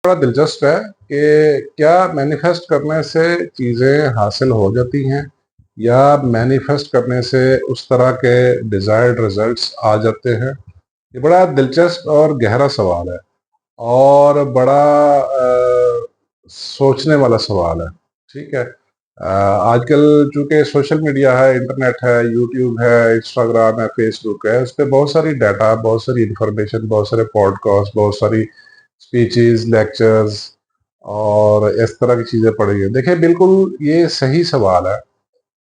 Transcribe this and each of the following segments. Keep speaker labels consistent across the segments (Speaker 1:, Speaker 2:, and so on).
Speaker 1: बड़ा दिलचस्प है कि क्या मैनिफेस्ट करने से चीज़ें हासिल हो जाती हैं या मैनिफेस्ट करने से उस तरह के डिज़ायर्ड रिजल्ट्स आ जाते हैं। ये बड़ा दिलचस्प और गहरा सवाल है और बड़ा सोचने वाला सवाल है। ठीक है। आजकल चूंकि सोशल मीडिया है, इंटरनेट है, यूट्यूब है, इंस्टाग्राम है, फेसबुक है, उस पर बहुत सारी डाटा, बहुत सारी इंफॉर्मेशन, बहुत सारे पॉडकास्ट, बहुत सारी स्पीचेस, लेक्चर्स और इस तरह की चीज़ें पढ़ी है। देखिए, बिल्कुल ये सही सवाल है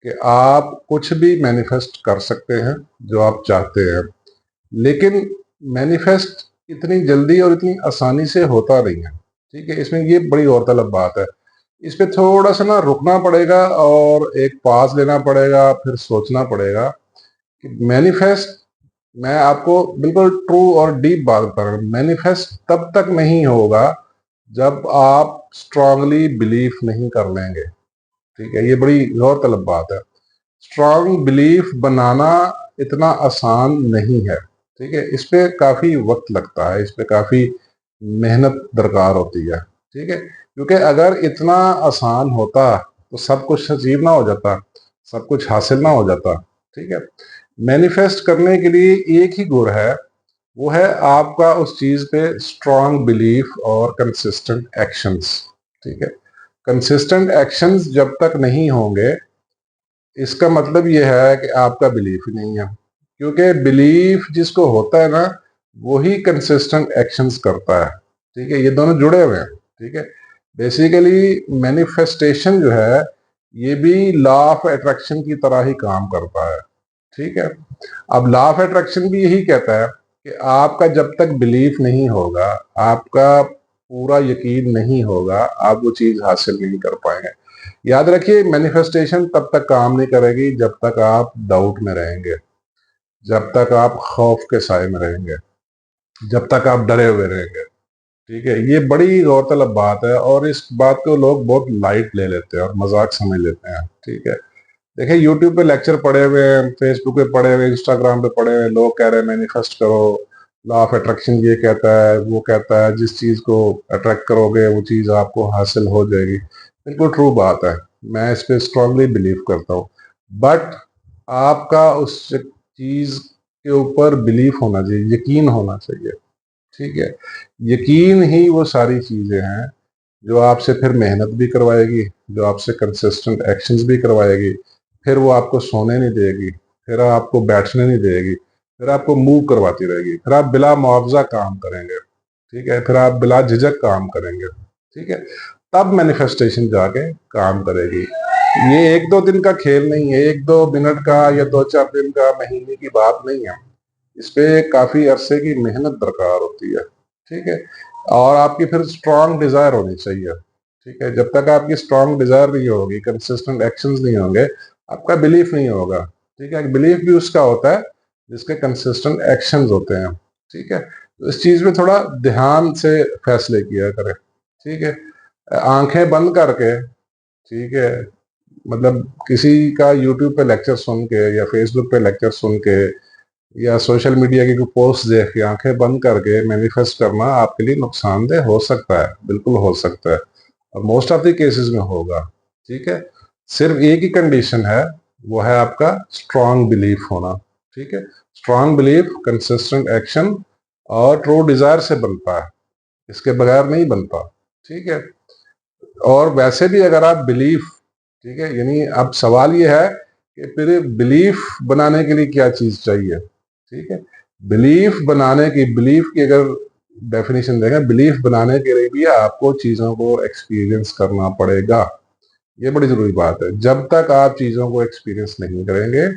Speaker 1: कि आप कुछ भी मैनिफेस्ट कर सकते हैं जो आप चाहते हैं, लेकिन मैनिफेस्ट इतनी जल्दी और इतनी आसानी से होता नहीं है। ठीक है, इसमें ये बड़ी गौरतलब बात है। इस पे थोड़ा सा ना रुकना पड़ेगा और एक पास लेना पड़ेगा, फिर सोचना पड़ेगा कि मैनिफेस्ट, मैं आपको बिल्कुल ट्रू और डीप बात बता रहा हूँ, मैनिफेस्ट तब तक नहीं होगा जब आप स्ट्रांगली बिलीव नहीं कर लेंगे। ठीक है, ये बड़ी गौरतलब बात है। स्ट्रांग बिलीफ बनाना इतना आसान नहीं है। ठीक है, इस पे काफी वक्त लगता है, इस पे काफी मेहनत दरकार होती है। ठीक है, क्योंकि अगर इतना आसान होता तो सब कुछ अचीव ना हो जाता, सब कुछ हासिल ना हो जाता। ठीक है, मैनिफेस्ट करने के लिए एक ही गुर है, वो है आपका उस चीज पे स्ट्रांग बिलीफ और कंसिस्टेंट एक्शंस। ठीक है, कंसिस्टेंट एक्शंस जब तक नहीं होंगे, इसका मतलब ये है कि आपका बिलीफ ही नहीं है। क्योंकि बिलीफ जिसको होता है ना, वही कंसिस्टेंट एक्शंस करता है। ठीक है, ये दोनों जुड़े हुए हैं। ठीक है, बेसिकली मैनिफेस्टेशन जो है, ये भी लॉ ऑफ अट्रैक्शन की तरह ही काम करता है। ठीक है, अब लॉ ऑफ अट्रैक्शन भी यही कहता है कि आपका जब तक बिलीफ नहीं होगा, आपका पूरा यकीन नहीं होगा, आप वो चीज हासिल नहीं कर पाएंगे। याद रखिए, मैनिफेस्टेशन तब तक काम नहीं करेगी जब तक आप डाउट में रहेंगे, जब तक आप खौफ के साए में रहेंगे, जब तक आप डरे हुए रहेंगे। ठीक है, ये बड़ी गौरतलब बात है और इस बात को लोग बहुत लाइट ले लेते हैं और मजाक समझ लेते हैं। ठीक है, देखिए, यूट्यूब पे लेक्चर पड़े हुए हैं, फेसबुक पे पड़े हुए, इंस्टाग्राम पे पड़े हुए, लोग कह रहे हैं मैनिफेस्ट करो, लॉ ऑफ अट्रैक्शन ये कहता है, वो कहता है, जिस चीज को अट्रैक्ट करोगे वो चीज आपको हासिल हो जाएगी। बिल्कुल ट्रू बात है, मैं इस पे स्ट्रांगली बिलीव करता हूँ। बट आपका उस चीज के ऊपर बिलीफ होना चाहिए, यकीन होना चाहिए। ठीक है, यकीन ही वो सारी चीजें हैं जो आपसे फिर मेहनत भी करवाएगी, जो आपसे कंसिस्टेंट एक्शंस भी करवाएगी, फिर वो आपको सोने नहीं देगी, फिर आपको बैठने नहीं देगी, फिर आपको मूव करवाती रहेगी, फिर आप बिला मुआवजा काम करेंगे। ठीक है, फिर आप बिला झिझक काम करेंगे। ठीक है, तब मैनिफेस्टेशन जाके काम करेगी। ये एक दो दिन का खेल नहीं है, एक दो मिनट का या दो चार दिन का, महीने की बात नहीं है। इस पे काफी अरसे की मेहनत दरकार होती है। ठीक है, और आपकी फिर स्ट्रांग डिजायर होनी चाहिए। ठीक है, जब तक आपकी स्ट्रांग डिजायर नहीं होगी, कंसिस्टेंट एक्शंस नहीं होंगे, आपका बिलीफ नहीं होगा। ठीक है, बिलीफ भी उसका होता है जिसके कंसिस्टेंट एक्शंस होते हैं। ठीक है, तो इस चीज में थोड़ा ध्यान से फैसले किया करें। ठीक है, आंखें बंद करके, ठीक है, मतलब किसी का यूट्यूब पे लेक्चर सुन के या फेसबुक पे लेक्चर सुन के या सोशल मीडिया की कोई पोस्ट देख के आंखें बंद करके मैनिफेस्ट करना आपके लिए नुकसानदेह हो सकता है, बिल्कुल हो सकता है, और मोस्ट ऑफ द केसेस में होगा। ठीक है, सिर्फ एक ही कंडीशन है, वो है आपका स्ट्रांग बिलीफ होना। ठीक है, स्ट्रांग बिलीफ, कंसिस्टेंट एक्शन और ट्रू डिजायर से बनता है, इसके बगैर नहीं बनता। ठीक है, और वैसे भी अगर आप बिलीफ, ठीक है, यानी अब सवाल ये है कि फिर बिलीफ बनाने के लिए क्या चीज चाहिए। ठीक है, बिलीफ की अगर डेफिनेशन देखें, बिलीफ बनाने के लिए भी आपको चीजों को एक्सपीरियंस करना पड़ेगा। ये बड़ी जरूरी बात है, जब तक आप चीजों को एक्सपीरियंस नहीं करेंगे,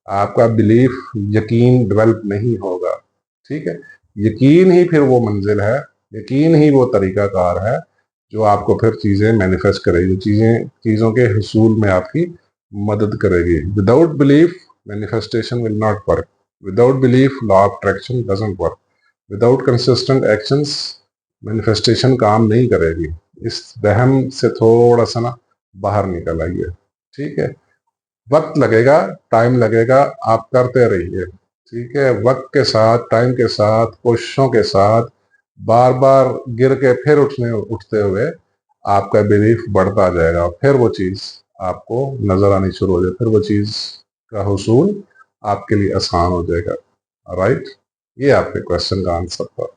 Speaker 1: आपका बिलीफ, यकीन डेवलप नहीं होगा। ठीक है, यकीन ही फिर वो मंजिल है, यकीन ही वो तरीकाकार है जो आपको फिर चीजें मैनिफेस्ट करेगी, चीजों के हुसूल में आपकी मदद करेगी। Without belief manifestation will not work, without belief law of attraction doesn't work, without consistent actions manifestation काम नहीं करेगी। इस वहम से थोड़ा सा ना बाहर निकल आइए। ठीक है, वक्त लगेगा, टाइम लगेगा, आप करते रहिए। ठीक है, वक्त के साथ, टाइम के साथ, कोशिशों के साथ बार-बार गिर के फिर उठते हुए आपका बिलीफ बढ़ता जाएगा, फिर वो चीज़ आपको नज़र आनी शुरू हो जाए, फिर वो चीज़ का हुसूल आपके लिए आसान हो जाएगा। राइट? ये आपके क्वेश्चन का आंसर था।